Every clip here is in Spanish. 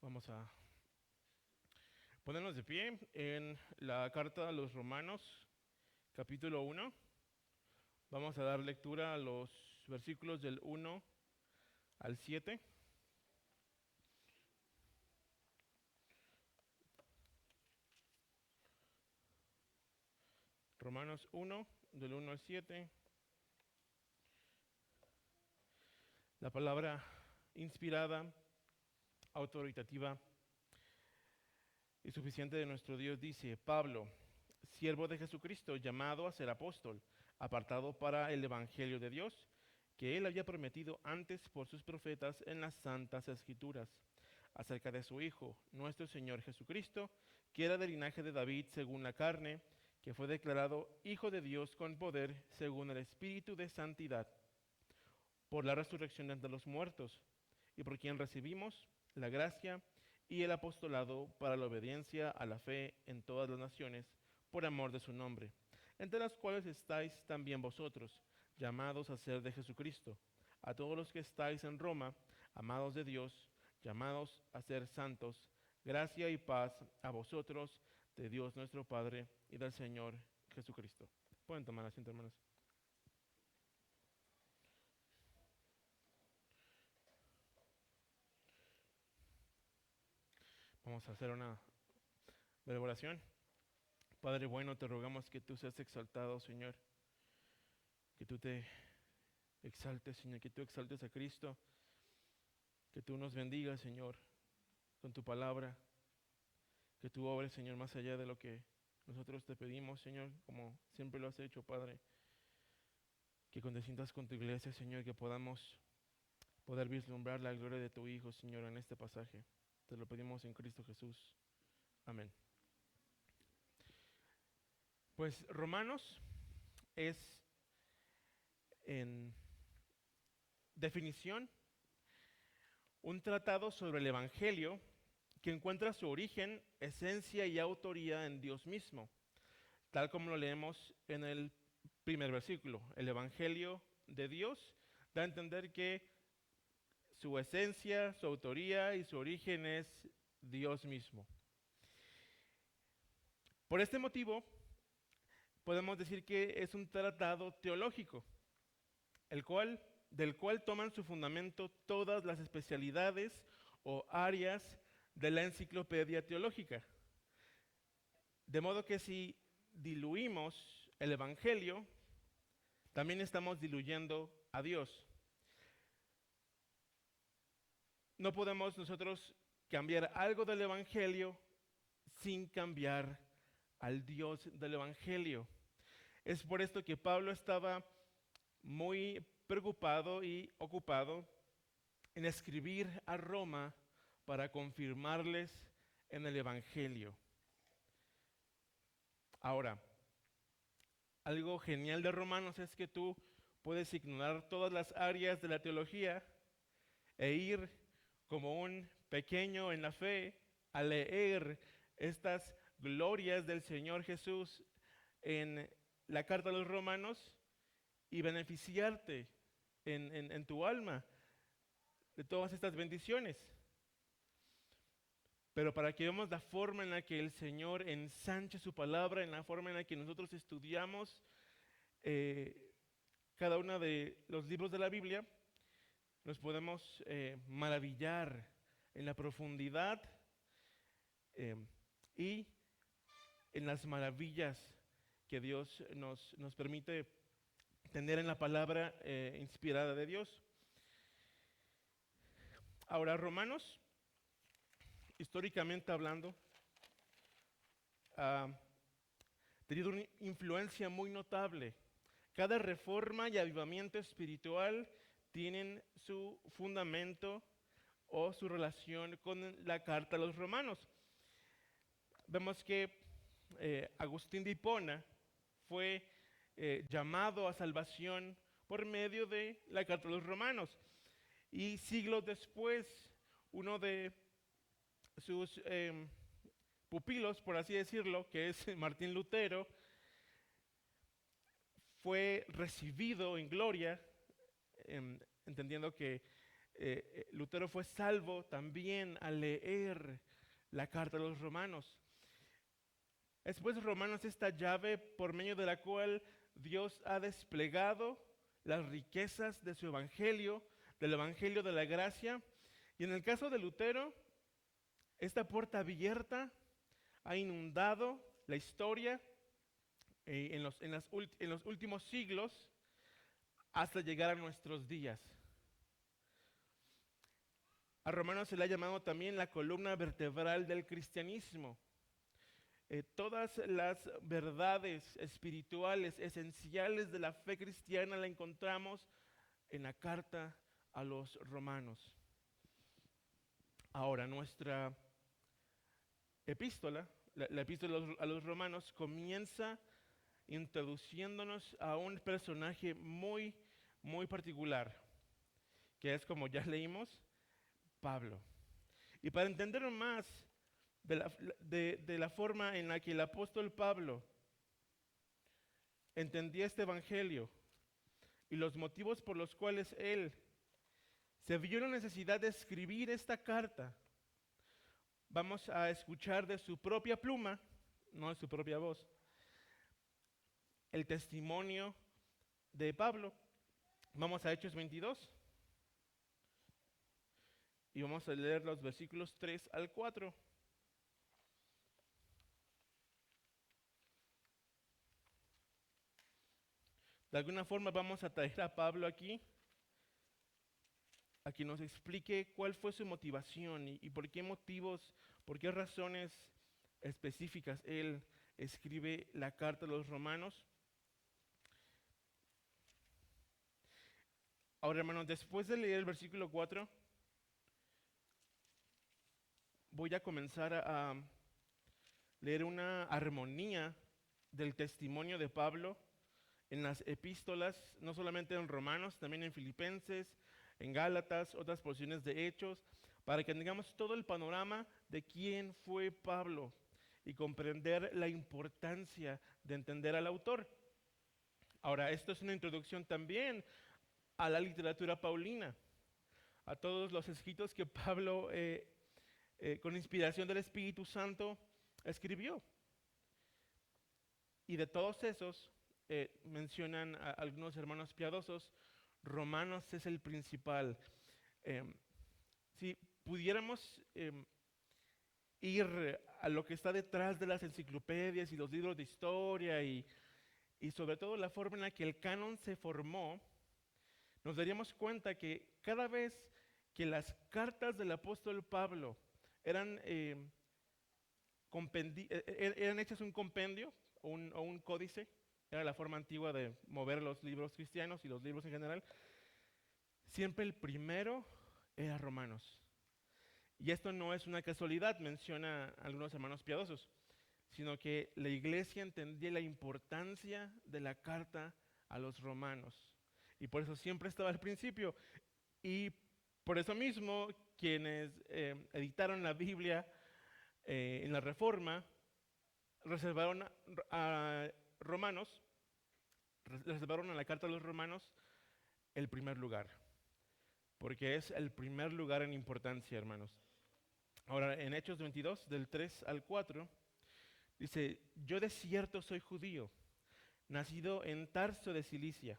Vamos a ponernos de pie en la carta a los Romanos, capítulo 1. Vamos a dar lectura a los versículos del 1 al 7. Romanos 1, del 1 al 7. La palabra inspirada, autoritativa y suficiente de nuestro Dios dice: Pablo, siervo de Jesucristo, llamado a ser apóstol, apartado para el evangelio de Dios, que él había prometido antes por sus profetas en las santas escrituras, acerca de su Hijo, nuestro Señor Jesucristo, que era del linaje de David según la carne, que fue declarado Hijo de Dios con poder según el Espíritu de santidad, por la resurrección de entre los muertos, y por quien recibimos la gracia y el apostolado para la obediencia a la fe en todas las naciones, por amor de su nombre, entre las cuales estáis también vosotros, llamados a ser de Jesucristo, a todos los que estáis en Roma, amados de Dios, llamados a ser santos, gracia y paz a vosotros, de Dios nuestro Padre y del Señor Jesucristo. Pueden tomar asiento, hermanos. Vamos a hacer una breve oración. Padre bueno, te rogamos que tú seas exaltado, Señor, que tú te exaltes, Señor, que tú exaltes a Cristo, que tú nos bendigas, Señor, con tu palabra, que tú obres, Señor, más allá de lo que nosotros te pedimos, Señor, como siempre lo has hecho, Padre, que condesciendas con tu iglesia, Señor, que podamos poder vislumbrar la gloria de tu Hijo, Señor, en este pasaje. Te lo pedimos en Cristo Jesús. Amén. Pues Romanos es, en definición, un tratado sobre el Evangelio que encuentra su origen, esencia y autoría en Dios mismo, tal como lo leemos en el primer versículo. El Evangelio de Dios da a entender que su esencia, su autoría y su origen es Dios mismo. Por este motivo, podemos decir que es un tratado teológico, del cual toman su fundamento todas las especialidades o áreas de la enciclopedia teológica. De modo que si diluimos el Evangelio, también estamos diluyendo a Dios. No podemos nosotros cambiar algo del Evangelio sin cambiar al Dios del Evangelio. Es por esto que Pablo estaba muy preocupado y ocupado en escribir a Roma para confirmarles en el Evangelio. Ahora, algo genial de Romanos es que tú puedes ignorar todas las áreas de la teología e ir como un pequeño en la fe a leer estas glorias del Señor Jesús en la carta a los Romanos y beneficiarte en tu alma de todas estas bendiciones. Pero para que veamos la forma en la que el Señor ensancha su palabra, en la forma en la que nosotros estudiamos cada uno de los libros de la Biblia, nos podemos maravillar en la profundidad y en las maravillas que Dios nos permite tener en la palabra inspirada de Dios. Ahora, Romanos, históricamente hablando, ha tenido una influencia muy notable. Cada reforma y avivamiento espiritual tienen su fundamento o su relación con la carta a los romanos. Vemos que Agustín de Hipona fue llamado a salvación por medio de la carta a los romanos. Y siglos después, uno de sus pupilos, por así decirlo, que es Martín Lutero, fue recibido en gloria, entendiendo que Lutero fue salvo también al leer la carta de los romanos. Después Romanos, esta llave por medio de la cual Dios ha desplegado las riquezas de su evangelio, del evangelio de la gracia. Y en el caso de Lutero, esta puerta abierta ha inundado la historia en los últimos siglos hasta llegar a nuestros días. A Romanos se le ha llamado también la columna vertebral del cristianismo. Todas las verdades espirituales esenciales de la fe cristiana la encontramos en la carta a los romanos. Ahora, nuestra epístola, la epístola a los romanos, comienza introduciéndonos a un personaje muy, muy particular, que es, como ya leímos, Pablo. Y para entender más de la forma en la que el apóstol Pablo entendía este evangelio y los motivos por los cuales él se vio la necesidad de escribir esta carta, vamos a escuchar de su propia pluma, no de su propia voz, el testimonio de Pablo. Vamos a Hechos 22 y vamos a leer los versículos 3 al 4. De alguna forma vamos a traer a Pablo aquí, a que nos explique cuál fue su motivación y por qué motivos, por qué razones específicas él escribe la carta a los romanos. Ahora, hermanos, después de leer el versículo 4, voy a comenzar a leer una armonía del testimonio de Pablo en las epístolas, no solamente en Romanos, también en Filipenses, en Gálatas, otras porciones de Hechos, para que tengamos todo el panorama de quién fue Pablo y comprender la importancia de entender al autor. Ahora, esto es una introducción también a la literatura paulina, a todos los escritos que Pablo, con inspiración del Espíritu Santo, escribió. Y de todos esos, mencionan a algunos hermanos piadosos, Romanos es el principal. Si pudiéramos ir a lo que está detrás de las enciclopedias y los libros de historia y sobre todo la forma en la que el canon se formó, nos daríamos cuenta que cada vez que las cartas del apóstol Pablo eran hechas un compendio o un códice, era la forma antigua de mover los libros cristianos y los libros en general, siempre el primero era Romanos. Y esto no es una casualidad, menciona algunos hermanos piadosos, sino que la iglesia entendía la importancia de la carta a los romanos. Y por eso siempre estaba al principio. Y por eso mismo, quienes editaron la Biblia en la Reforma, reservaron a Romanos, reservaron a la carta a los romanos el primer lugar, porque es el primer lugar en importancia, hermanos. Ahora, en Hechos 22, del 3 al 4, dice: yo de cierto soy judío, nacido en Tarso de Cilicia,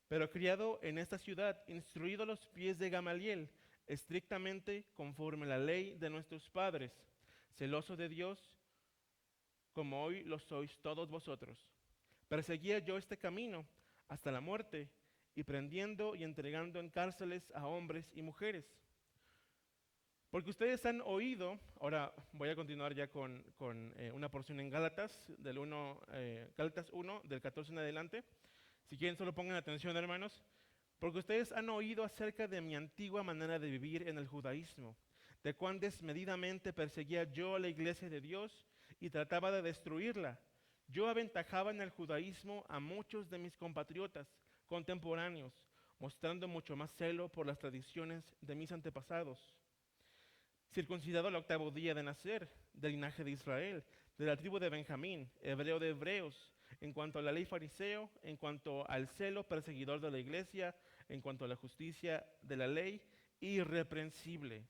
pero criado en esta ciudad, instruido a los pies de Gamaliel, estrictamente conforme a la ley de nuestros padres, celoso de Dios, como hoy lo sois todos vosotros. Perseguía yo este camino hasta la muerte, y prendiendo y entregando en cárceles a hombres y mujeres. Porque ustedes han oído, ahora voy a continuar ya con una porción en Gálatas, Gálatas 1, del 14 en adelante. Si quieren, solo pongan atención, hermanos. Porque ustedes han oído acerca de mi antigua manera de vivir en el judaísmo, de cuán desmedidamente perseguía yo a la iglesia de Dios y trataba de destruirla. Yo aventajaba en el judaísmo a muchos de mis compatriotas contemporáneos, mostrando mucho más celo por las tradiciones de mis antepasados. Circuncidado al 8º día de nacer, del linaje de Israel, de la tribu de Benjamín, hebreo de hebreos, en cuanto a la ley fariseo, en cuanto al celo perseguidor de la iglesia, en cuanto a la justicia de la ley, irreprensible.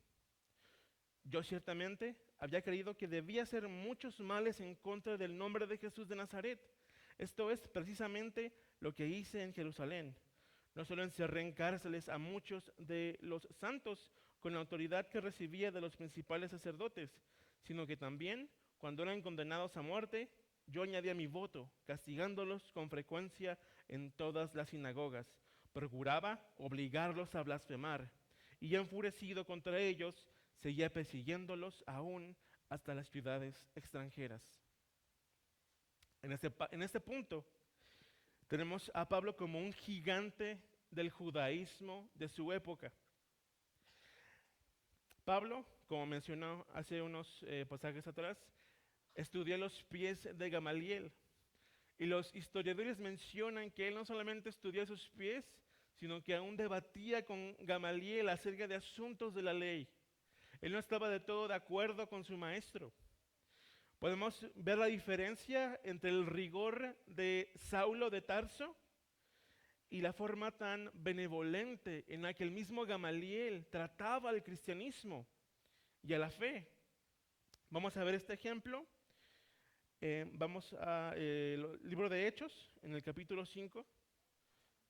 Yo ciertamente había creído que debía hacer muchos males en contra del nombre de Jesús de Nazaret. Esto es precisamente lo que hice en Jerusalén. No solo encerré en cárceles a muchos de los santos con la autoridad que recibía de los principales sacerdotes, sino que también, cuando eran condenados a muerte, yo añadía mi voto, castigándolos con frecuencia en todas las sinagogas. Procuraba obligarlos a blasfemar, y enfurecido contra ellos, seguía persiguiéndolos aún hasta las ciudades extranjeras. En este punto, tenemos a Pablo como un gigante del judaísmo de su época. Pablo, como mencionó hace unos pasajes atrás, estudió los pies de Gamaliel. Y los historiadores mencionan que él no solamente estudió sus pies, sino que aún debatía con Gamaliel acerca de asuntos de la ley. Él no estaba de todo de acuerdo con su maestro. Podemos ver la diferencia entre el rigor de Saulo de Tarso y la forma tan benevolente en la que el mismo Gamaliel trataba al cristianismo y a la fe. Vamos a ver este ejemplo. Vamos al libro de Hechos, en el capítulo 5,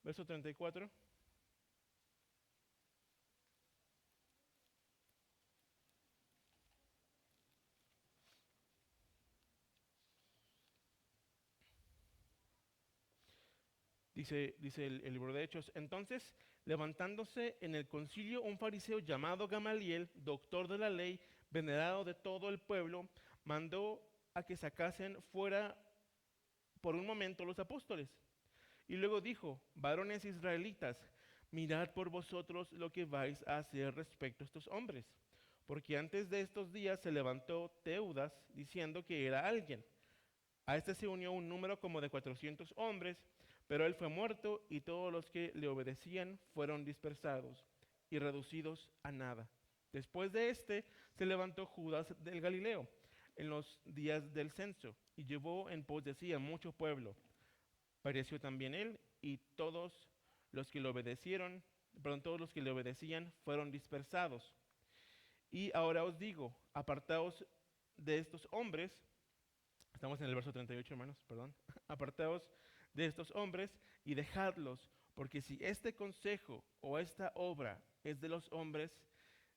verso 34. Dice el libro de Hechos: entonces, levantándose en el concilio un fariseo llamado Gamaliel, doctor de la ley, venerado de todo el pueblo, mandó a que sacasen fuera por un momento los apóstoles. Y luego dijo: varones israelitas, mirad por vosotros lo que vais a hacer respecto a estos hombres. Porque antes de estos días se levantó Teudas diciendo que era alguien. A este se unió un número como de 400 hombres, pero él fue muerto y todos los que le obedecían fueron dispersados y reducidos a nada. Después de este se levantó Judas del Galileo en los días del censo y llevó en pos de sí a mucho pueblo. Pereció también él y todos los que le obedecían fueron dispersados. Y ahora os digo, apartaos de estos hombres. Estamos en el verso 38, hermanos, perdón. Apartaos de estos hombres y dejadlos, porque si este consejo o esta obra es de los hombres,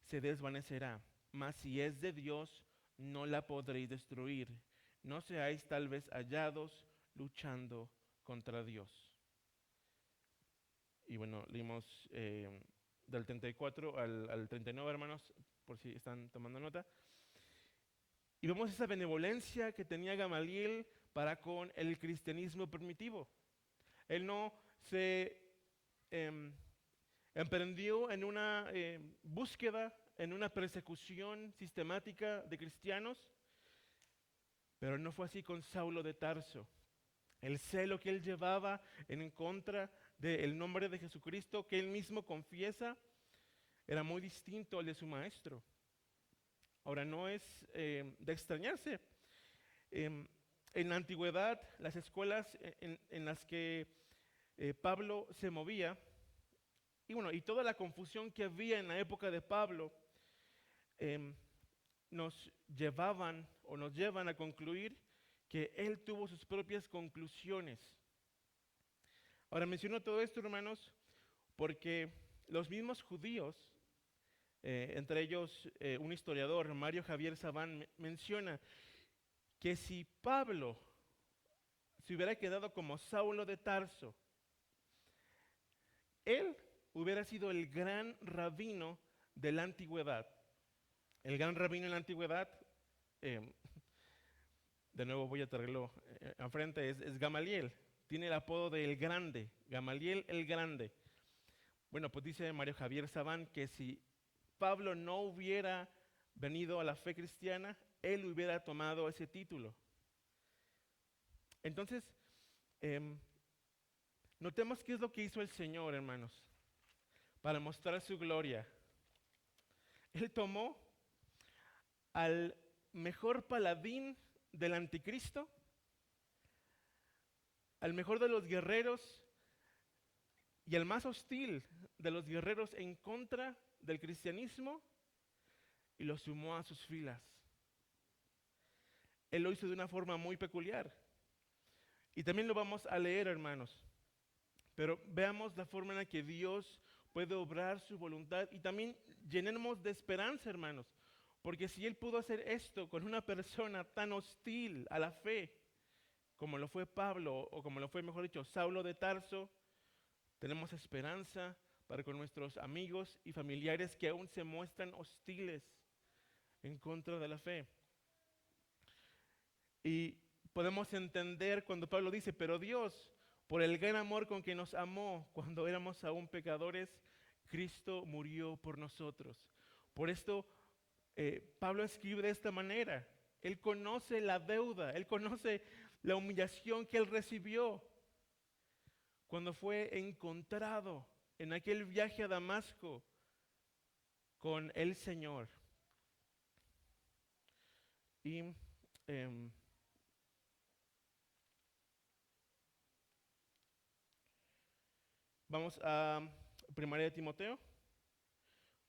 se desvanecerá. Mas si es de Dios, no la podréis destruir. No seáis tal vez hallados luchando contra Dios. Y bueno, leímos del 34 al 39, hermanos, por si están tomando nota. Y vemos esa benevolencia que tenía Gamaliel para con el cristianismo primitivo. Él no se emprendió en una búsqueda, en una persecución sistemática de cristianos, pero no fue así con Saulo de Tarso. El celo que él llevaba en contra del nombre de Jesucristo, que él mismo confiesa, era muy distinto al de su maestro. Ahora, no es de extrañarse. En la antigüedad, las escuelas en las que Pablo se movía, y toda la confusión que había en la época de Pablo, nos llevan a concluir que él tuvo sus propias conclusiones. Ahora menciono todo esto, hermanos, porque los mismos judíos, entre ellos un historiador, Mario Javier Sabán, menciona que si Pablo se hubiera quedado como Saulo de Tarso, él hubiera sido el gran rabino de la antigüedad. El gran rabino en la antigüedad, de nuevo voy a traerlo enfrente, es Gamaliel. Tiene el apodo de El Grande, Gamaliel el Grande. Bueno, pues dice Mario Javier Sabán que si Pablo no hubiera venido a la fe cristiana, él hubiera tomado ese título. Entonces, notemos qué es lo que hizo el Señor, hermanos, para mostrar su gloria. Él tomó al mejor paladín del anticristo, al mejor de los guerreros y al más hostil de los guerreros en contra del cristianismo y los sumó a sus filas. Él lo hizo de una forma muy peculiar. Y también lo vamos a leer, hermanos. Pero veamos la forma en la que Dios puede obrar su voluntad y también llenemos de esperanza, hermanos. Porque si Él pudo hacer esto con una persona tan hostil a la fe, como lo fue Pablo, o como lo fue, mejor dicho, Saulo de Tarso, tenemos esperanza para con nuestros amigos y familiares que aún se muestran hostiles en contra de la fe. Y podemos entender cuando Pablo dice, pero Dios, por el gran amor con que nos amó cuando éramos aún pecadores, Cristo murió por nosotros. Por esto Pablo escribe de esta manera. Él conoce la deuda, él conoce la humillación que él recibió cuando fue encontrado en aquel viaje a Damasco con el Señor. Y vamos a 1 de Timoteo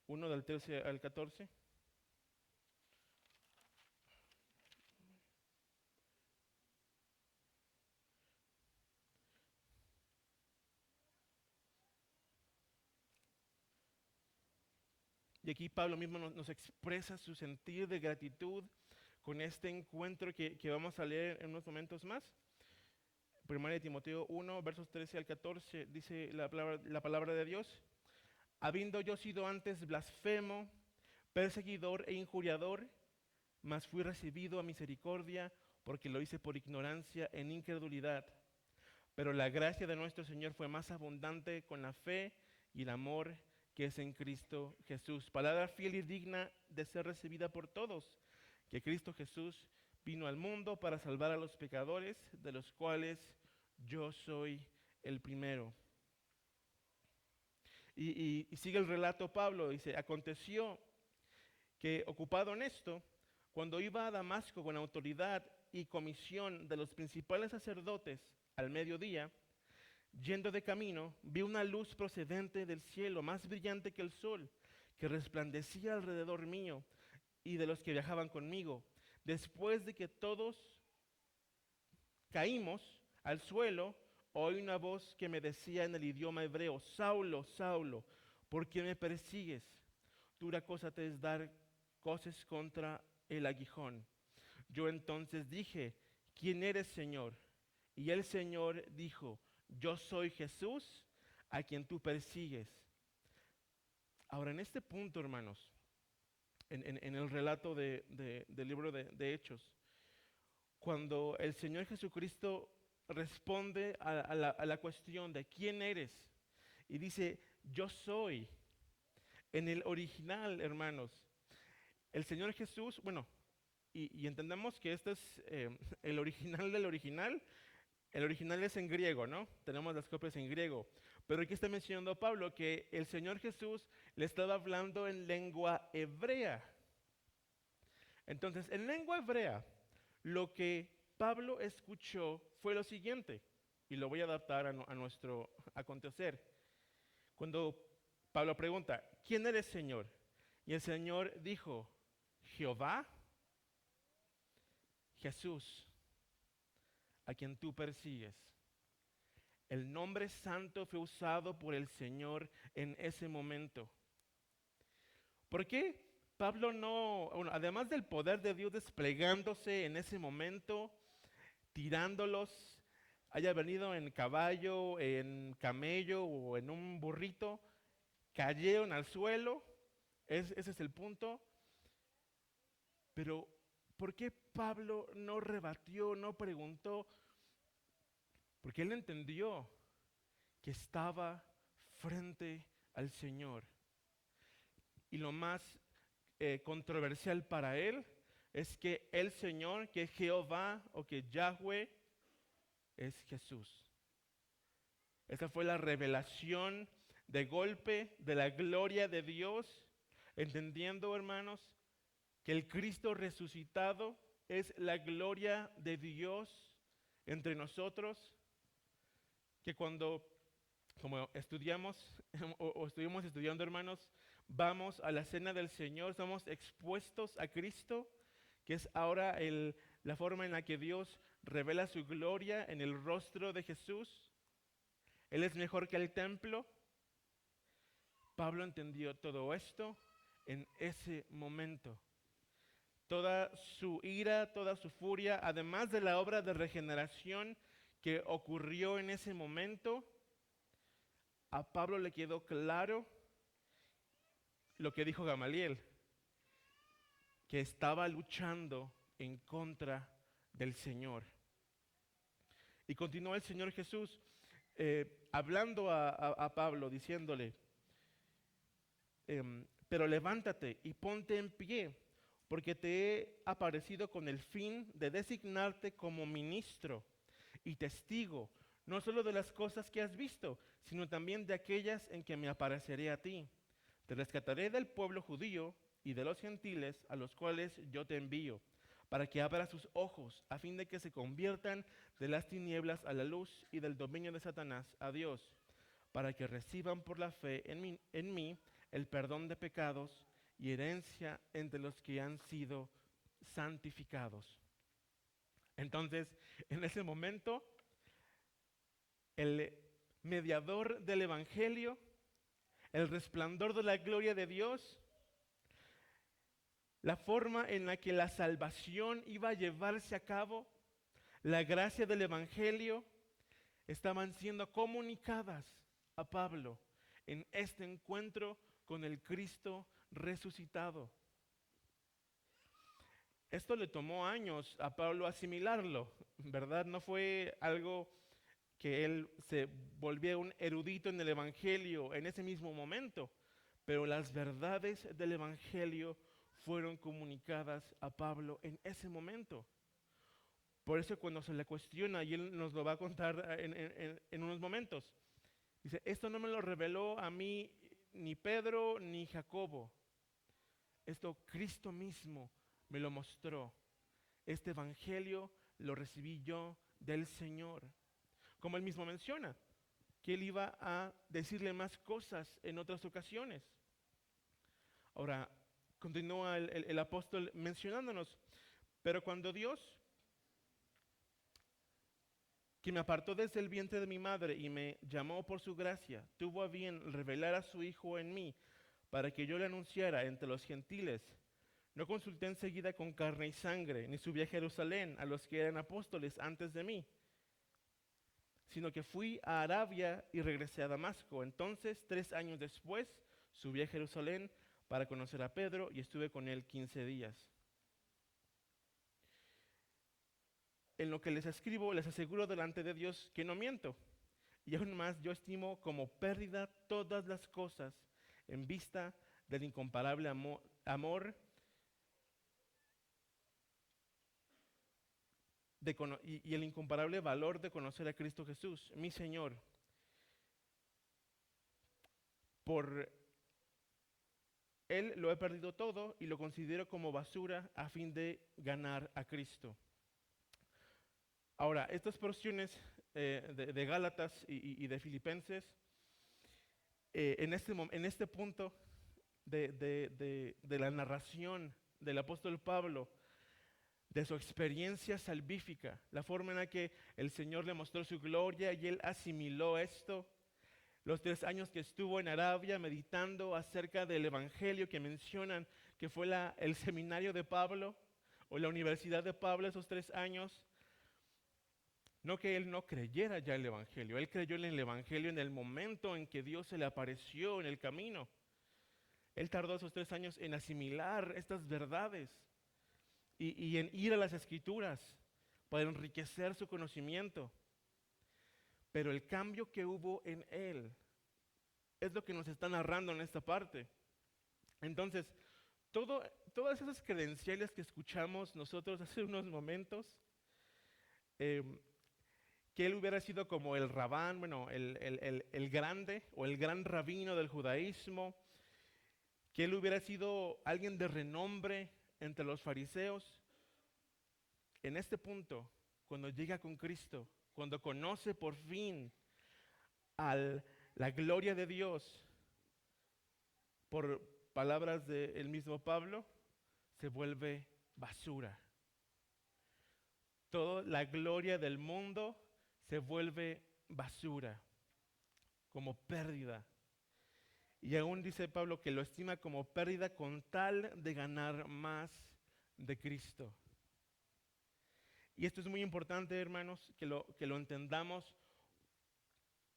1 del 13 al 14. Y aquí Pablo mismo nos expresa su sentir de gratitud con este encuentro que vamos a leer en unos momentos más. 1 de Timoteo 1, versos 13 al 14, dice la palabra de Dios. Habiendo yo sido antes blasfemo, perseguidor e injuriador, mas fui recibido a misericordia porque lo hice por ignorancia en incredulidad. Pero la gracia de nuestro Señor fue más abundante con la fe y el amor que es en Cristo Jesús. Palabra fiel y digna de ser recibida por todos, que Cristo Jesús vino al mundo para salvar a los pecadores, de los cuales yo soy el primero. Y sigue el relato Pablo, dice, aconteció que ocupado en esto, cuando iba a Damasco con autoridad y comisión de los principales sacerdotes al mediodía, yendo de camino, vi una luz procedente del cielo, más brillante que el sol, que resplandecía alrededor mío y de los que viajaban conmigo. Después de que todos caímos al suelo, oí una voz que me decía en el idioma hebreo, Saulo, Saulo, ¿por qué me persigues? Dura cosa te es dar coces contra el aguijón. Yo entonces dije, ¿quién eres, Señor? Y el Señor dijo, yo soy Jesús, a quien tú persigues. Ahora, en este punto, hermanos, en el relato del libro de Hechos, cuando el Señor Jesucristo responde a la cuestión de quién eres y dice, yo soy, en el original, hermanos, el Señor Jesús, bueno, y entendemos que este es el original del original. El original es en griego, ¿no? Tenemos las copias en griego. Pero aquí está mencionando Pablo que el Señor Jesús le estaba hablando en lengua hebrea. Entonces, en lengua hebrea, lo que Pablo escuchó fue lo siguiente, y lo voy a adaptar a nuestro acontecer. Cuando Pablo pregunta, ¿quién eres, Señor? Y el Señor dijo, Jehová, Jesús, a quien tú persigues. El nombre santo fue usado por el Señor en ese momento. ¿Por qué Pablo no, bueno, además del poder de Dios desplegándose en ese momento, tirándolos, haya venido en caballo, en camello o en un burrito, cayeron al suelo, ese es el punto. Pero, ¿por qué Pablo no rebatió, no preguntó? Porque él entendió que estaba frente al Señor. Y lo más controversial para él es que el Señor, que Jehová o que Yahweh, es Jesús. Esa fue la revelación de golpe de la gloria de Dios, entendiendo, hermanos, que el Cristo resucitado es la gloria de Dios entre nosotros, que cuando, como estudiamos o estuvimos estudiando, hermanos, vamos a la cena del Señor, somos expuestos a Cristo, que es ahora la forma en la que Dios revela su gloria en el rostro de Jesús. Él es mejor que el templo. Pablo entendió todo esto en ese momento. Toda su ira, toda su furia, además de la obra de regeneración que ocurrió en ese momento, a Pablo le quedó claro lo que dijo Gamaliel, que estaba luchando en contra del Señor. Y continuó el Señor Jesús hablando a Pablo, diciéndole, pero levántate y ponte en pie, porque te he aparecido con el fin de designarte como ministro y testigo, no solo de las cosas que has visto, sino también de aquellas en que me apareceré a ti. Te rescataré del pueblo judío y de los gentiles a los cuales yo te envío, para que abra sus ojos, a fin de que se conviertan de las tinieblas a la luz y del dominio de Satanás a Dios, para que reciban por la fe en mí el perdón de pecados y herencia entre los que han sido santificados. Entonces, en ese momento, el mediador del Evangelio, el resplandor de la gloria de Dios, la forma en la que la salvación iba a llevarse a cabo, la gracia del Evangelio, estaban siendo comunicadas a Pablo en este encuentro con el Cristo resucitado. Esto le tomó años a Pablo asimilarlo, ¿verdad? No fue algo que él se volviera un erudito en el Evangelio en ese mismo momento, pero las verdades del Evangelio fueron comunicadas a Pablo en ese momento. Por eso cuando se le cuestiona, y él nos lo va a contar en unos momentos, dice, esto no me lo reveló a mí ni Pedro ni Jacobo, esto Cristo mismo me lo mostró. Este Evangelio lo recibí yo del Señor. Como él mismo menciona, que él iba a decirle más cosas en otras ocasiones. Ahora, continúa el apóstol mencionándonos, pero cuando Dios, que me apartó desde el vientre de mi madre y me llamó por su gracia, tuvo a bien revelar a su Hijo en mí, para que yo le anunciara entre los gentiles, no consulté enseguida con carne y sangre, ni subí a Jerusalén a los que eran apóstoles antes de mí, sino que fui a Arabia y regresé a Damasco. Entonces, 3 años después, subí a Jerusalén para conocer a Pedro y estuve con él 15 días. En lo que les escribo, les aseguro delante de Dios que no miento. Y aún más, yo estimo como pérdida todas las cosas en vista del incomparable amor y el incomparable valor de conocer a Cristo Jesús, mi Señor. Por Él lo he perdido todo y lo considero como basura a fin de ganar a Cristo. Ahora, estas porciones de Gálatas y de Filipenses, en este punto de la narración del apóstol Pablo, de su experiencia salvífica, la forma en la que el Señor le mostró su gloria y él asimiló esto, los 3 años que estuvo en Arabia meditando acerca del Evangelio que mencionan que fue el seminario de Pablo o la universidad de Pablo esos 3 años. No que él no creyera ya el Evangelio, él creyó en el Evangelio en el momento en que Dios se le apareció en el camino. Él tardó esos 3 años en asimilar estas verdades y en ir a las Escrituras para enriquecer su conocimiento. Pero el cambio que hubo en él es lo que nos está narrando en esta parte. Entonces, todas esas credenciales que escuchamos nosotros hace unos momentos, que él hubiera sido como el rabán, bueno, el grande o el gran rabino del judaísmo, que él hubiera sido alguien de renombre entre los fariseos. En este punto, cuando llega con Cristo, cuando conoce por fin la gloria de Dios, por palabras del mismo Pablo, se vuelve basura. Toda la gloria del mundo se vuelve basura, como pérdida. Y aún dice Pablo que lo estima como pérdida con tal de ganar más de Cristo. Y esto es muy importante, hermanos, que lo entendamos,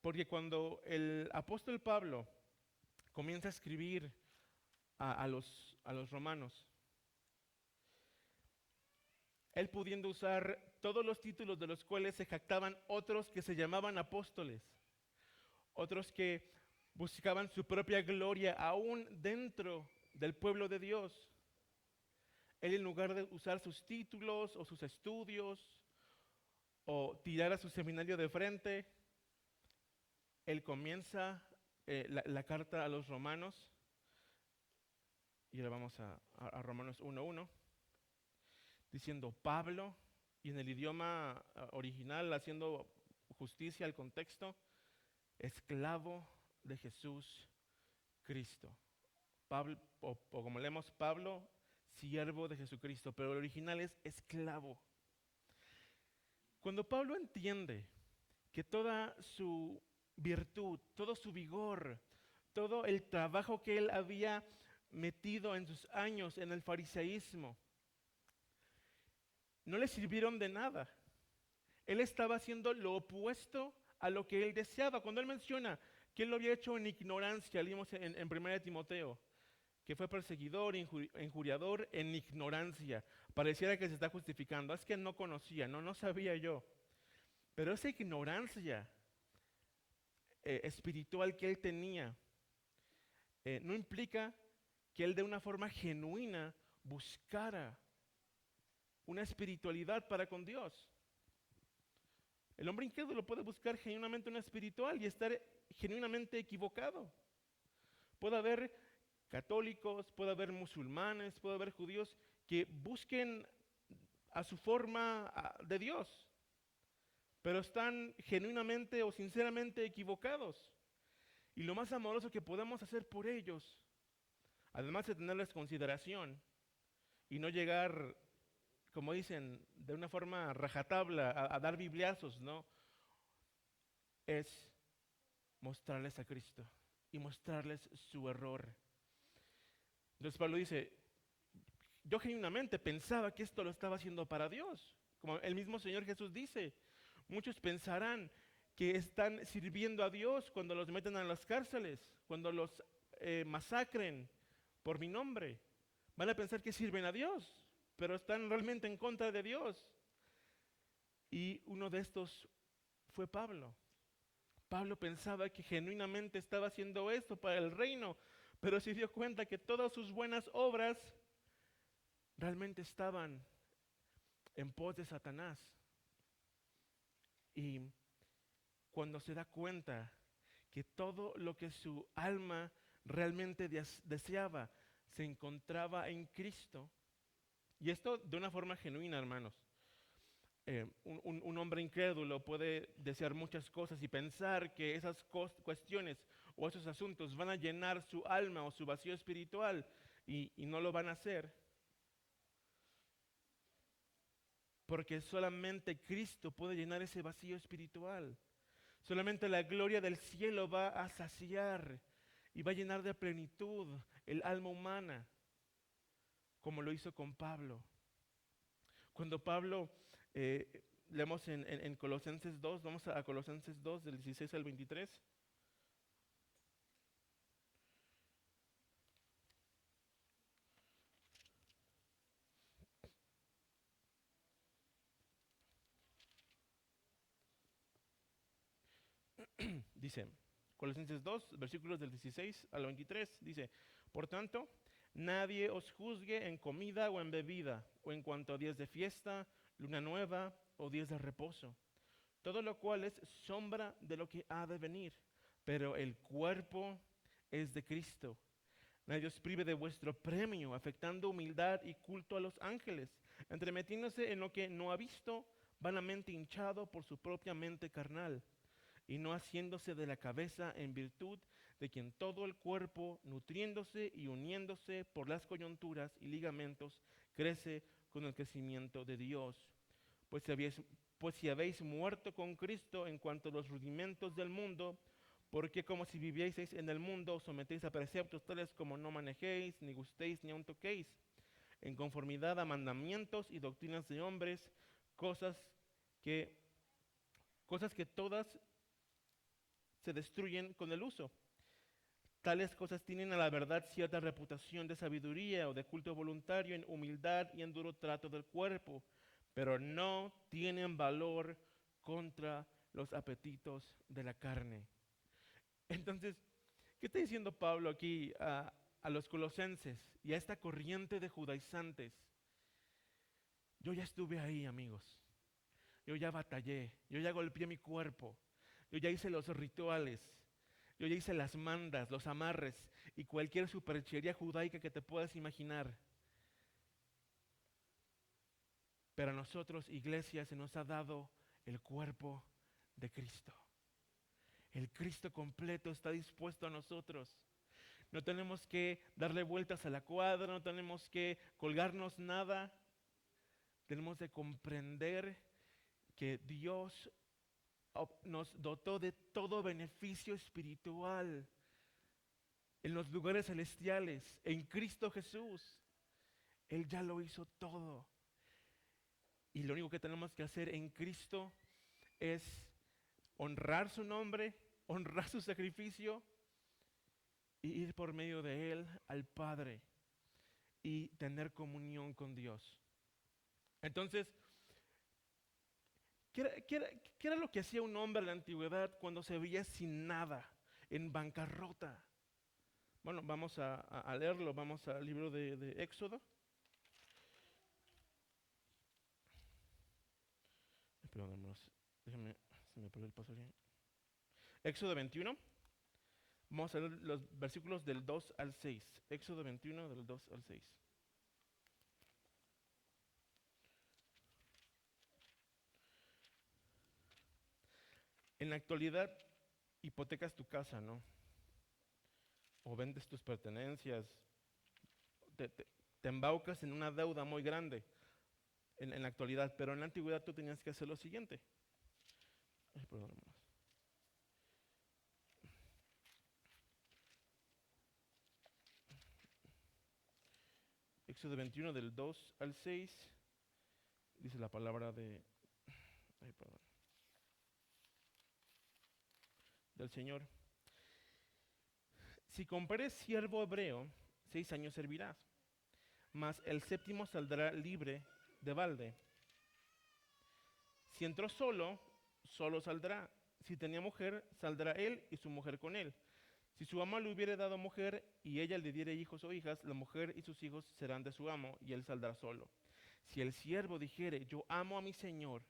porque cuando el apóstol Pablo comienza a escribir a los romanos, él pudiendo usar todos los títulos de los cuales se jactaban otros que se llamaban apóstoles, otros que buscaban su propia gloria aún dentro del pueblo de Dios. Él, en lugar de usar sus títulos o sus estudios o tirar a su seminario de frente, él comienza la carta a los romanos, y ahora vamos a Romanos 1:1, diciendo Pablo, y en el idioma original, haciendo justicia al contexto, esclavo de Jesús Cristo. Pablo, o como leemos, Pablo, siervo de Jesucristo, pero el original es esclavo. Cuando Pablo entiende que toda su virtud, todo su vigor, todo el trabajo que él había metido en sus años en el fariseísmo, no le sirvieron de nada. Él estaba haciendo lo opuesto a lo que él deseaba. Cuando él menciona que él lo había hecho en ignorancia, leímos en 1 Timoteo, que fue perseguidor, injuriador en ignorancia. Pareciera que se está justificando. Es que no conocía, no sabía yo. Pero esa ignorancia espiritual que él tenía no implica que él de una forma genuina buscara una espiritualidad para con Dios. El hombre incrédulo puede buscar genuinamente una espiritual y estar genuinamente equivocado. Puede haber católicos, puede haber musulmanes, puede haber judíos que busquen a su forma de Dios, pero están genuinamente o sinceramente equivocados. Y lo más amoroso que podemos hacer por ellos, además de tenerles consideración y no llegar, como dicen, de una forma rajatabla a dar bibliazos, ¿no? Es mostrarles a Cristo y mostrarles su error. Entonces Pablo dice, yo genuinamente pensaba que esto lo estaba haciendo para Dios. Como el mismo Señor Jesús dice, muchos pensarán que están sirviendo a Dios cuando los meten a las cárceles, cuando los masacren por mi nombre. Van a pensar que sirven a Dios, pero están realmente en contra de Dios. Y uno de estos fue Pablo. Pablo pensaba que genuinamente estaba haciendo esto para el reino, pero se dio cuenta que todas sus buenas obras realmente estaban en pos de Satanás. Y cuando se da cuenta que todo lo que su alma realmente deseaba se encontraba en Cristo, y esto de una forma genuina, hermanos. Un hombre incrédulo puede desear muchas cosas y pensar que esas cuestiones o esos asuntos van a llenar su alma o su vacío espiritual, y no lo van a hacer. Porque solamente Cristo puede llenar ese vacío espiritual. Solamente la gloria del cielo va a saciar y va a llenar de plenitud el alma humana, como lo hizo con Pablo. Cuando Pablo, leemos en Colosenses 2, vamos a Colosenses 2, del 16 al 23. Dice, Colosenses 2, versículos del 16 al 23, dice, por tanto, nadie os juzgue en comida o en bebida, o en cuanto a días de fiesta, luna nueva o días de reposo, todo lo cual es sombra de lo que ha de venir, pero el cuerpo es de Cristo. Nadie os prive de vuestro premio, afectando humildad y culto a los ángeles, entremetiéndose en lo que no ha visto, vanamente hinchado por su propia mente carnal, y no haciéndose de la cabeza en virtud de quien todo el cuerpo, nutriéndose y uniéndose por las coyunturas y ligamentos, crece con el crecimiento de Dios. Pues si habéis muerto con Cristo en cuanto a los rudimentos del mundo, porque como si vivieseis en el mundo, os sometéis a preceptos tales como no manejéis, ni gustéis, ni aun toquéis, en conformidad a mandamientos y doctrinas de hombres, cosas que, cosas que todas se destruyen con el uso. Tales cosas tienen a la verdad cierta reputación de sabiduría o de culto voluntario en humildad y en duro trato del cuerpo, pero no tienen valor contra los apetitos de la carne. Entonces, ¿qué está diciendo Pablo aquí a los colosenses y a esta corriente de judaizantes? Yo ya estuve ahí, amigos. Yo ya batallé, yo ya golpeé mi cuerpo, yo ya hice los rituales, yo ya hice las mandas, los amarres y cualquier superchería judaica que te puedas imaginar. Pero a nosotros, iglesia, se nos ha dado el cuerpo de Cristo. El Cristo completo está dispuesto a nosotros. No tenemos que darle vueltas a la cuadra, no tenemos que colgarnos nada. Tenemos de comprender que Dios nos dotó de todo beneficio espiritual en los lugares celestiales, en Cristo Jesús. Él ya lo hizo todo. Y lo único que tenemos que hacer en Cristo es honrar su nombre, honrar su sacrificio y ir por medio de Él al Padre y tener comunión con Dios. Entonces, ¿qué era lo que hacía un hombre en la antigüedad cuando se veía sin nada, en bancarrota? Bueno, vamos a leerlo, vamos al libro de Éxodo. Perdón, hermanos, déjenme, se me perdió el paso aquí. Éxodo 21, vamos a leer los versículos del 2 al 6. Éxodo 21, del 2 al 6. En la actualidad, hipotecas tu casa, ¿no? O vendes tus pertenencias, te embaucas en una deuda muy grande en la actualidad, pero en la antigüedad tú tenías que hacer lo siguiente. Ay, perdón, hermanos. Éxodo 21 del 2 al 6 dice la palabra del Señor. Si comprares siervo hebreo, 6 años servirás, mas el séptimo saldrá libre de balde. Si entró solo, solo saldrá. Si tenía mujer, saldrá él y su mujer con él. Si su amo le hubiere dado mujer y ella le diere hijos o hijas, la mujer y sus hijos serán de su amo y él saldrá solo. Si el siervo dijere, yo amo a mi señor,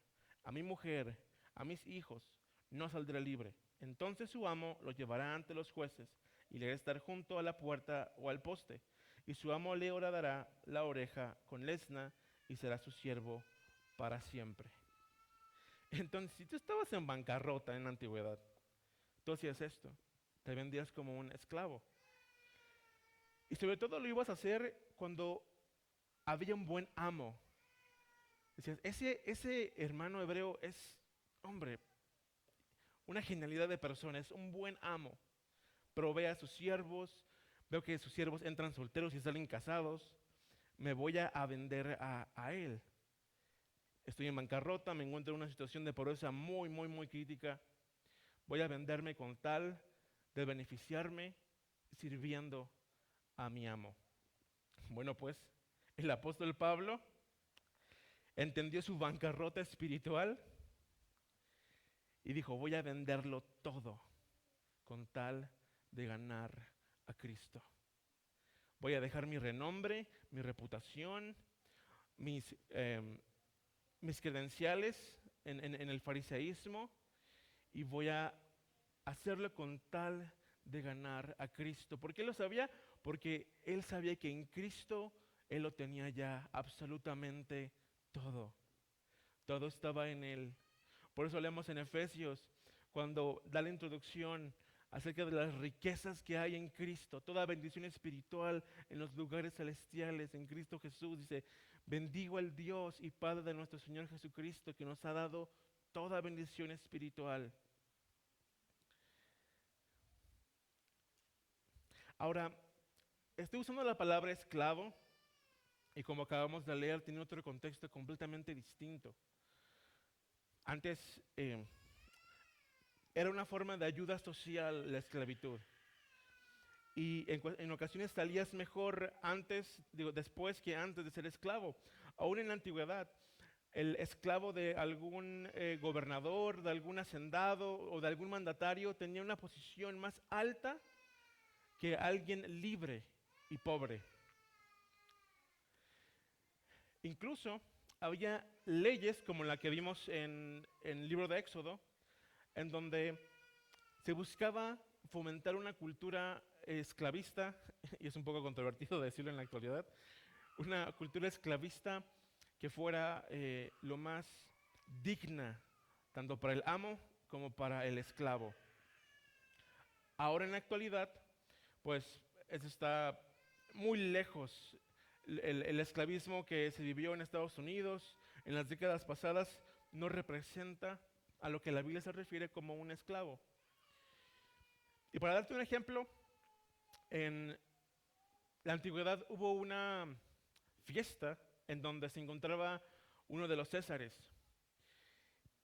a mi mujer, a mis hijos, no saldrá libre. Entonces su amo lo llevará ante los jueces y le hará estar junto a la puerta o al poste. Y su amo le horadará la oreja con lesna y será su siervo para siempre. Entonces, si tú estabas en bancarrota en la antigüedad, tú hacías esto, te vendías como un esclavo. Y sobre todo lo ibas a hacer cuando había un buen amo. Decías, ese hermano hebreo es, hombre, una genialidad de persona, es un buen amo. Provee a sus siervos, veo que sus siervos entran solteros y salen casados, me voy a vender a él. Estoy en bancarrota, me encuentro en una situación de pobreza muy, muy, muy crítica. Voy a venderme con tal de beneficiarme sirviendo a mi amo. Bueno, pues, el apóstol Pablo entendió su bancarrota espiritual y dijo, voy a venderlo todo con tal de ganar a Cristo. Voy a dejar mi renombre, mi reputación, mis credenciales en el fariseísmo y voy a hacerlo con tal de ganar a Cristo. ¿Por qué lo sabía? Porque él sabía que en Cristo él lo tenía ya absolutamente todo. Todo estaba en él. Por eso leemos en Efesios, cuando da la introducción acerca de las riquezas que hay en Cristo, toda bendición espiritual en los lugares celestiales en Cristo Jesús. Dice, bendigo al Dios y Padre de nuestro Señor Jesucristo, que nos ha dado toda bendición espiritual. Ahora, estoy usando la palabra esclavo y como acabamos de leer, tiene otro contexto completamente distinto. Antes era una forma de ayuda social la esclavitud. Y en ocasiones salías mejor después que antes de ser esclavo. Aún en la antigüedad, el esclavo de algún gobernador, de algún hacendado o de algún mandatario tenía una posición más alta que alguien libre y pobre. Incluso había leyes como la que vimos en el libro de Éxodo, en donde se buscaba fomentar una cultura esclavista, y es un poco controvertido decirlo en la actualidad, una cultura esclavista que fuera lo más digna, tanto para el amo como para el esclavo. Ahora en la actualidad, pues eso está muy lejos. El esclavismo que se vivió en Estados Unidos en las décadas pasadas no representa a lo que la Biblia se refiere como un esclavo. Y para darte un ejemplo, en la antigüedad hubo una fiesta en donde se encontraba uno de los Césares.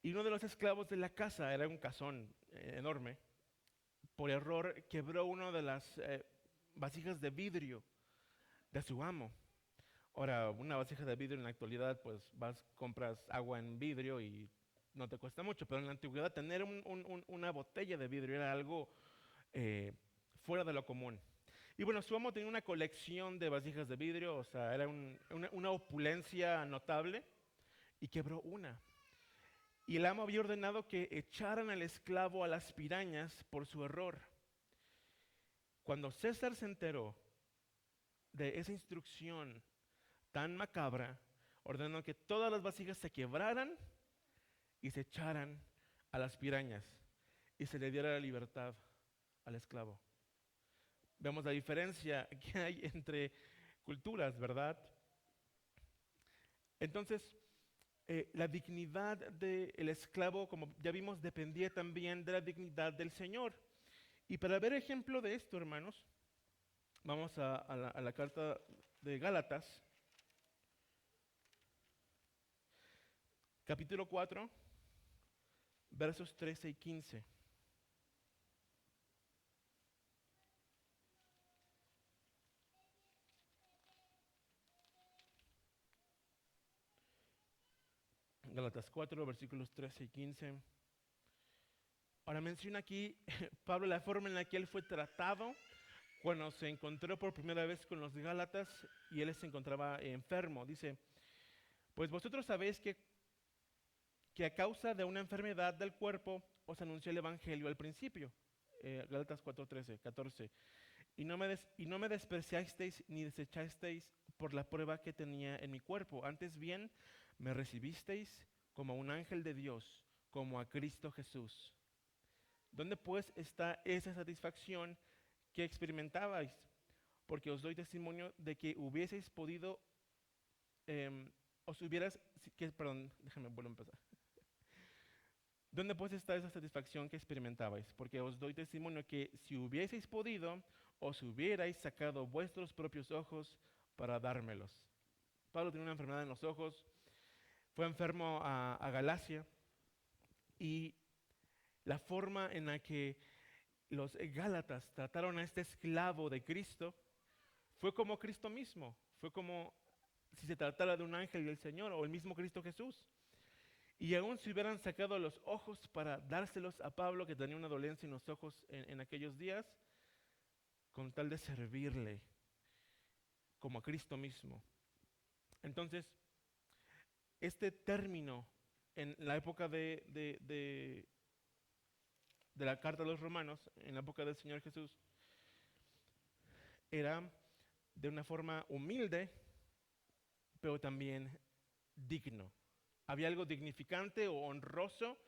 Y uno de los esclavos de la casa, era un casón enorme, por error quebró una de las vasijas de vidrio de su amo. Ahora, una vasija de vidrio en la actualidad, pues compras agua en vidrio y no te cuesta mucho, pero en la antigüedad tener una botella de vidrio era algo fuera de lo común. Y bueno, su amo tenía una colección de vasijas de vidrio, o sea, era una opulencia notable, y quebró una. Y el amo había ordenado que echaran al esclavo a las pirañas por su error. Cuando César se enteró de esa instrucción tan macabra, ordenó que todas las vasijas se quebraran y se echaran a las pirañas y se le diera la libertad al esclavo. Vemos la diferencia que hay entre culturas, ¿verdad? Entonces, la dignidad del esclavo, como ya vimos, dependía también de la dignidad del Señor. Y para ver ejemplo de esto, hermanos, vamos a la carta de Gálatas, capítulo 4, versos 13 y 15. Gálatas 4, versículos 13 y 15. Ahora menciona aquí Pablo la forma en la que él fue tratado cuando se encontró por primera vez con los Gálatas y él se encontraba enfermo. Dice, pues vosotros sabéis que a causa de una enfermedad del cuerpo os anuncié el Evangelio al principio. Gálatas 4, 13, 14. Y no me despreciasteis ni desechasteis por la prueba que tenía en mi cuerpo. Antes bien, me recibisteis como a un ángel de Dios, como a Cristo Jesús. ¿Dónde pues está esa satisfacción que experimentabais? Porque os doy testimonio de que hubieseis podido, déjame vuelvo a empezar. ¿Dónde pues está esa satisfacción que experimentabais? Porque os doy testimonio que si hubieseis podido, os hubierais sacado vuestros propios ojos para dármelos. Pablo tenía una enfermedad en los ojos, fue enfermo a Galacia, y la forma en la que los Gálatas trataron a este esclavo de Cristo fue como Cristo mismo, fue como si se tratara de un ángel del Señor o el mismo Cristo Jesús. Y aún si hubieran sacado los ojos para dárselos a Pablo, que tenía una dolencia en los ojos en aquellos días, con tal de servirle como a Cristo mismo. Entonces, este término en la época de la carta a los romanos, en la época del Señor Jesús, era de una forma humilde, pero también digno. Había algo dignificante o honroso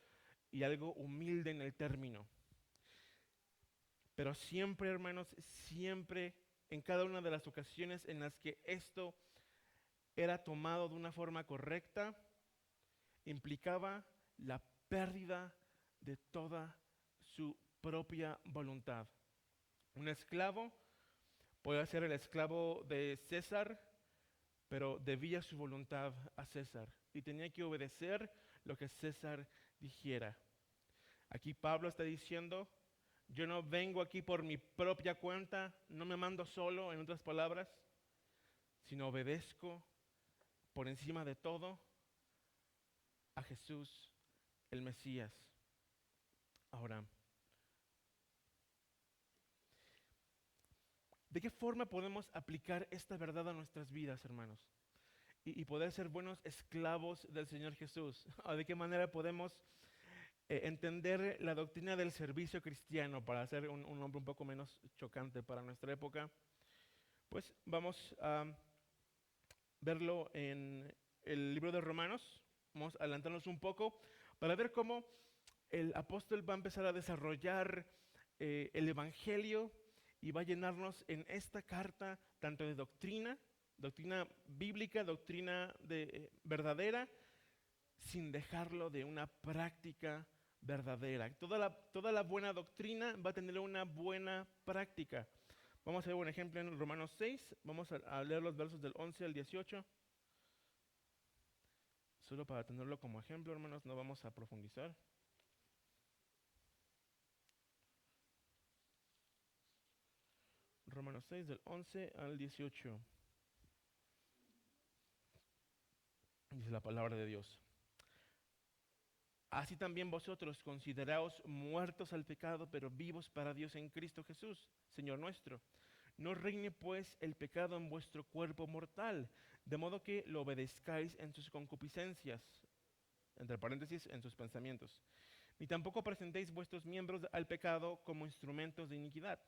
y algo humilde en el término. Pero siempre, hermanos, siempre, en cada una de las ocasiones en las que esto era tomado de una forma correcta, implicaba la pérdida de toda su propia voluntad. Un esclavo podía ser el esclavo de César, pero debía su voluntad a César y tenía que obedecer lo que César dijera. Aquí Pablo está diciendo, yo no vengo aquí por mi propia cuenta, no me mando solo, en otras palabras, sino obedezco por encima de todo a Jesús, el Mesías. Ahora, ¿de qué forma podemos aplicar esta verdad a nuestras vidas, hermanos? Y poder ser buenos esclavos del Señor Jesús. ¿O de qué manera podemos entender la doctrina del servicio cristiano para ser un nombre un poco menos chocante para nuestra época? Pues vamos a verlo en el libro de Romanos. Vamos a adelantarnos un poco para ver cómo el apóstol va a empezar a desarrollar el Evangelio y va a llenarnos en esta carta tanto de doctrina, doctrina bíblica, doctrina verdadera, sin dejarlo de una práctica verdadera. Toda la buena doctrina va a tener una buena práctica. Vamos a ver un ejemplo en Romanos 6, vamos a leer los versos del 11 al 18. Solo para tenerlo como ejemplo, hermanos, no vamos a profundizar. Romanos 6, del 11 al 18. Dice la palabra de Dios. Así también vosotros consideraos muertos al pecado, pero vivos para Dios en Cristo Jesús, Señor nuestro. No reine pues el pecado en vuestro cuerpo mortal, de modo que lo obedezcáis en sus concupiscencias, entre paréntesis, en sus pensamientos. Ni tampoco presentéis vuestros miembros al pecado como instrumentos de iniquidad,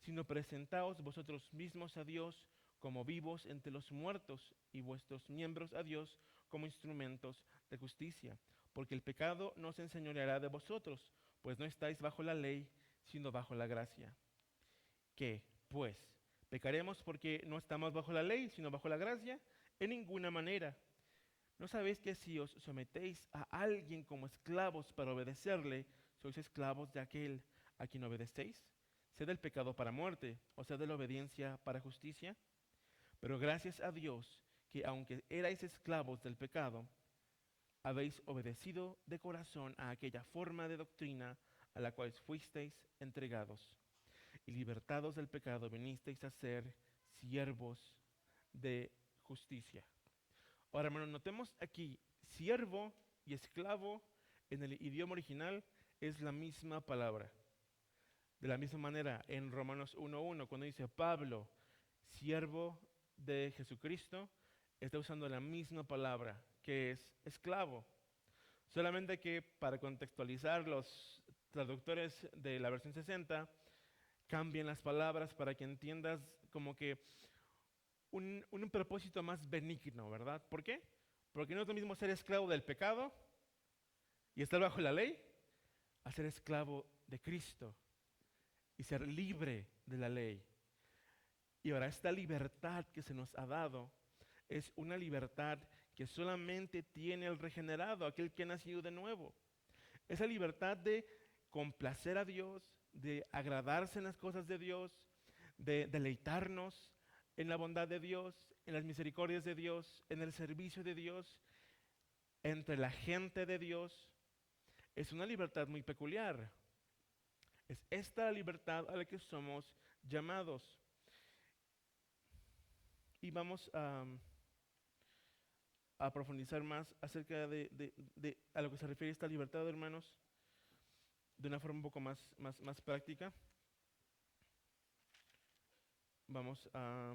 sino presentaos vosotros mismos a Dios como vivos entre los muertos y vuestros miembros a Dios como instrumentos de justicia. Porque el pecado no se enseñoreará de vosotros, pues no estáis bajo la ley, sino bajo la gracia. ¿Qué, pues? ¿Pecaremos porque no estamos bajo la ley, sino bajo la gracia? En ninguna manera. ¿No sabéis que si os sometéis a alguien como esclavos para obedecerle, sois esclavos de aquel a quien obedecéis? Sea del pecado para muerte, o sea de la obediencia para justicia. Pero gracias a Dios que aunque erais esclavos del pecado, habéis obedecido de corazón a aquella forma de doctrina a la cual fuisteis entregados. Y libertados del pecado, vinisteis a ser siervos de justicia. Ahora, hermanos, notemos aquí, siervo y esclavo en el idioma original es la misma palabra. De la misma manera, en Romanos 1:1, cuando dice Pablo, siervo de Jesucristo, está usando la misma palabra, que es esclavo. Solamente que para contextualizar, los traductores de la versión 60 cambian las palabras para que entiendas como que un propósito más benigno, ¿verdad? ¿Por qué? Porque no es lo mismo ser esclavo del pecado y estar bajo la ley, a ser esclavo de Cristo y ser libre de la ley. Y ahora esta libertad que se nos ha dado es una libertad que solamente tiene el regenerado, aquel que ha nacido de nuevo. Esa libertad de complacer a Dios, de agradarse en las cosas de Dios, de deleitarnos en la bondad de Dios, en las misericordias de Dios, en el servicio de Dios, entre la gente de Dios, es una libertad muy peculiar. Es esta libertad a la que somos llamados. Y vamos a profundizar más acerca de a lo que se refiere esta libertad, hermanos, de una forma un poco más práctica. Vamos a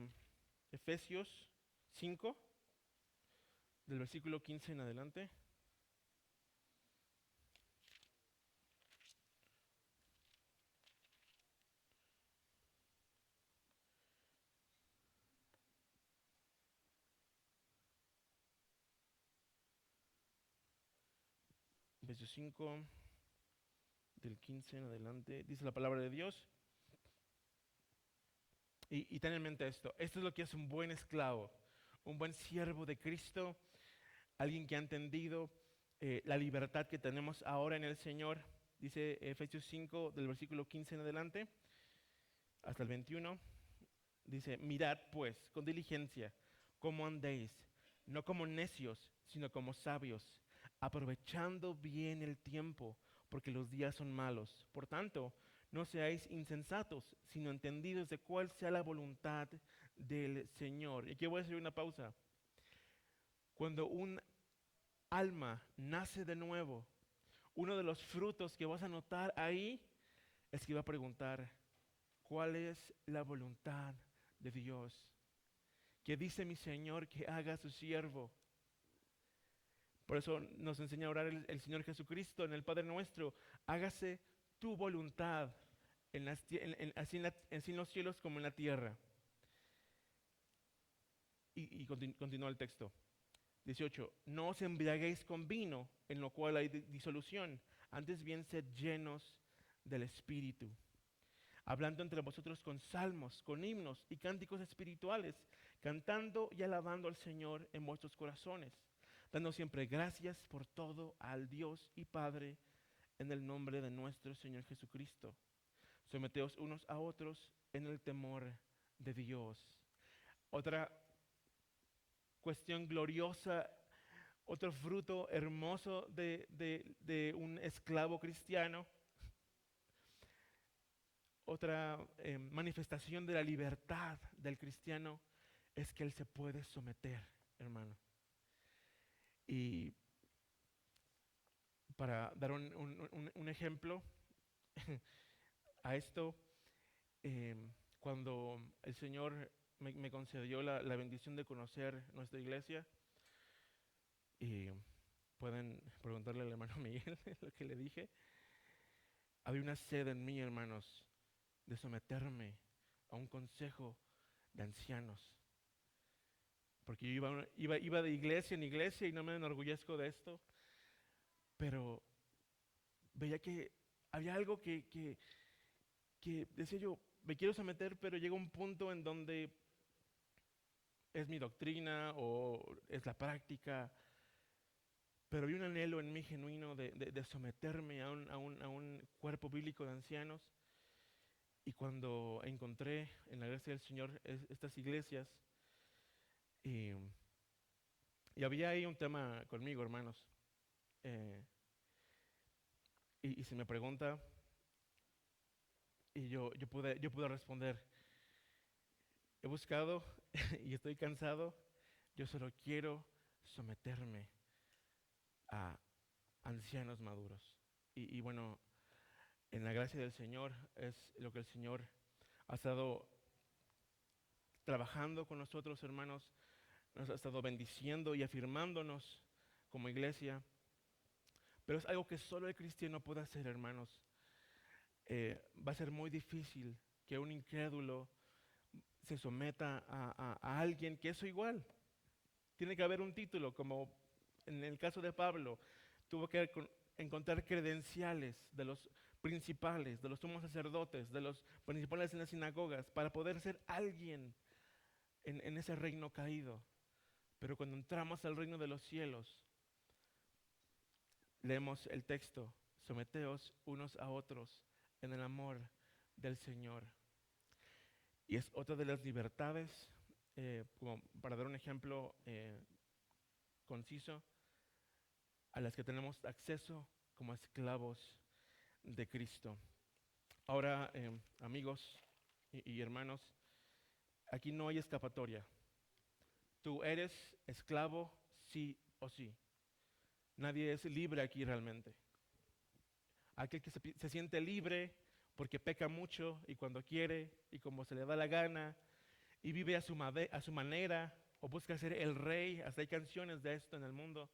Efesios 5, del versículo 15 en adelante. Efesios 5, del 15 en adelante, dice la palabra de Dios. Y ten en mente esto es lo que es un buen esclavo, un buen siervo de Cristo, alguien que ha entendido la libertad que tenemos ahora en el Señor. Dice Efesios 5 del versículo 15 en adelante hasta el 21. Dice, mirad pues con diligencia cómo andéis, no como necios, sino como sabios, aprovechando bien el tiempo, porque los días son malos. Por tanto, no seáis insensatos, sino entendidos de cuál sea la voluntad del Señor. Y aquí voy a hacer una pausa. Cuando un alma nace de nuevo, uno de los frutos que vas a notar ahí es que va a preguntar, ¿cuál es la voluntad de Dios? ¿Qué dice mi Señor que haga su siervo? Por eso nos enseña a orar el Señor Jesucristo en el Padre Nuestro. Hágase tu voluntad, así en los cielos como en la tierra. Y continúa el texto. 18. No os embriaguéis con vino, en lo cual hay disolución. Antes bien, sed llenos del Espíritu, hablando entre vosotros con salmos, con himnos y cánticos espirituales, cantando y alabando al Señor en vuestros corazones, dando siempre gracias por todo al Dios y Padre en el nombre de nuestro Señor Jesucristo. Someteos unos a otros en el temor de Dios. Otra cuestión gloriosa, otro fruto hermoso de un esclavo cristiano, otra manifestación de la libertad del cristiano es que él se puede someter, hermano. Y para dar un ejemplo a esto, cuando el Señor me concedió la bendición de conocer nuestra iglesia, y pueden preguntarle al hermano Miguel lo que le dije, había una sed en mí, hermanos, de someterme a un consejo de ancianos. Porque yo iba de iglesia en iglesia y no me enorgullezco de esto, pero veía que había algo que decía yo, me quiero someter, pero llega un punto en donde es mi doctrina o es la práctica, pero había un anhelo en mí genuino de someterme a un cuerpo bíblico de ancianos. Y cuando encontré en la gracia del Señor estas iglesias, y, y había ahí un tema conmigo, hermanos, eh, y se me pregunta, y yo pude responder, he buscado y estoy cansado, yo solo quiero someterme a ancianos maduros. Y bueno, en la gracia del Señor es lo que el Señor ha estado trabajando con nosotros, hermanos, nos ha estado bendiciendo y afirmándonos como iglesia, pero es algo que solo el cristiano puede hacer, hermanos. Va a ser muy difícil que un incrédulo se someta a alguien que es su igual. Tiene que haber un título, como en el caso de Pablo, tuvo que encontrar credenciales de los principales, de los sumos sacerdotes, de los principales en las sinagogas, para poder ser alguien en ese reino caído. Pero cuando entramos al reino de los cielos, leemos el texto, someteos unos a otros en el amor del Señor. Y es otra de las libertades, como para dar un ejemplo conciso, a las que tenemos acceso como esclavos de Cristo. Ahora, amigos y hermanos, aquí no hay escapatoria. Tú eres esclavo sí o sí. Nadie es libre aquí realmente. Aquel que se siente libre porque peca mucho y cuando quiere y como se le da la gana y vive a su manera o busca ser el rey, hasta hay canciones de esto en el mundo,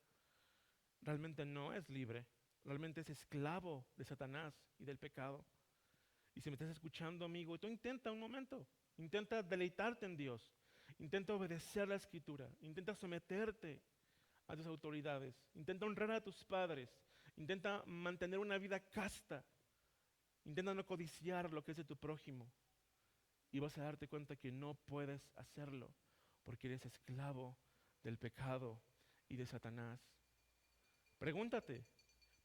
realmente no es libre, realmente es esclavo de Satanás y del pecado. Y si me estás escuchando, amigo, tú intenta un momento, intenta deleitarte en Dios, intenta obedecer la Escritura, intenta someterte a tus autoridades, intenta honrar a tus padres, intenta mantener una vida casta, intenta no codiciar lo que es de tu prójimo. y vas a darte cuenta que no puedes hacerlo porque eres esclavo del pecado y de Satanás. Pregúntate,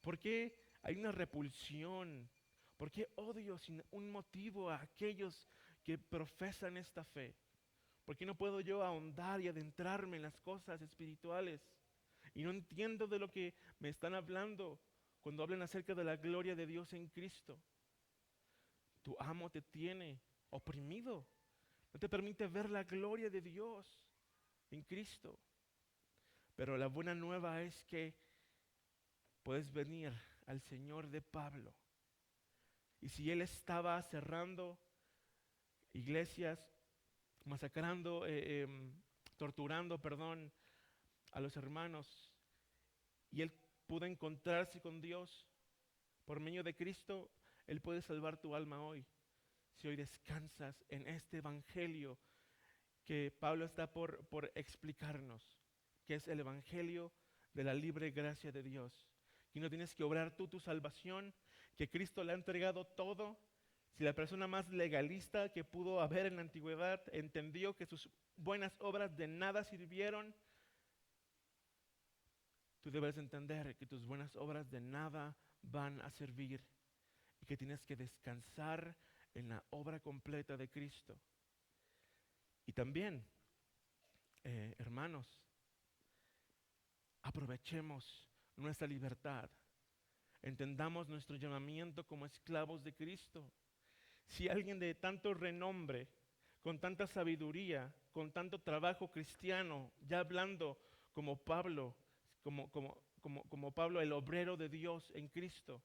¿por qué hay una repulsión? ¿Por qué odio sin un motivo a aquellos que profesan esta fe? ¿Por qué no puedo yo ahondar y adentrarme en las cosas espirituales? Y no entiendo de lo que me están hablando cuando hablan acerca de la gloria de Dios en Cristo. Tu amo te tiene oprimido. No te permite ver la gloria de Dios en Cristo. Pero la buena nueva es que puedes venir al Señor de Pablo. Y si él estaba cerrando iglesias, masacrando, torturando, perdón, a los hermanos, y él pudo encontrarse con Dios por medio de Cristo, él puede salvar tu alma hoy. Si hoy descansas en este evangelio que Pablo está por explicarnos, que es el evangelio de la libre gracia de Dios. Y no tienes que obrar tú tu salvación, que Cristo le ha entregado todo. Si la persona más legalista que pudo haber en la antigüedad entendió que sus buenas obras de nada sirvieron, tú debes entender que tus buenas obras de nada van a servir y que tienes que descansar en la obra completa de Cristo. Y también, hermanos, aprovechemos nuestra libertad. Entendamos nuestro llamamiento como esclavos de Cristo. Si alguien de tanto renombre, con tanta sabiduría, con tanto trabajo cristiano, ya hablando como Pablo, como Pablo, el obrero de Dios en Cristo,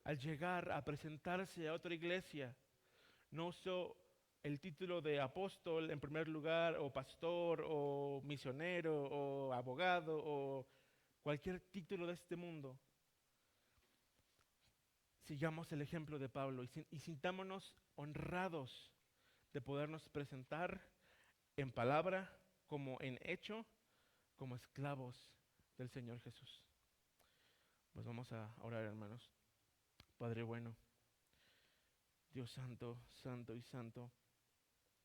al llegar a presentarse a otra iglesia, no usó el título de apóstol en primer lugar, o pastor, o misionero, o abogado, o cualquier título de este mundo. Sigamos el ejemplo de Pablo y sintámonos honrados de podernos presentar en palabra como en hecho, como esclavos del Señor Jesús. Pues vamos a orar, hermanos. Padre bueno, Dios santo, santo y santo,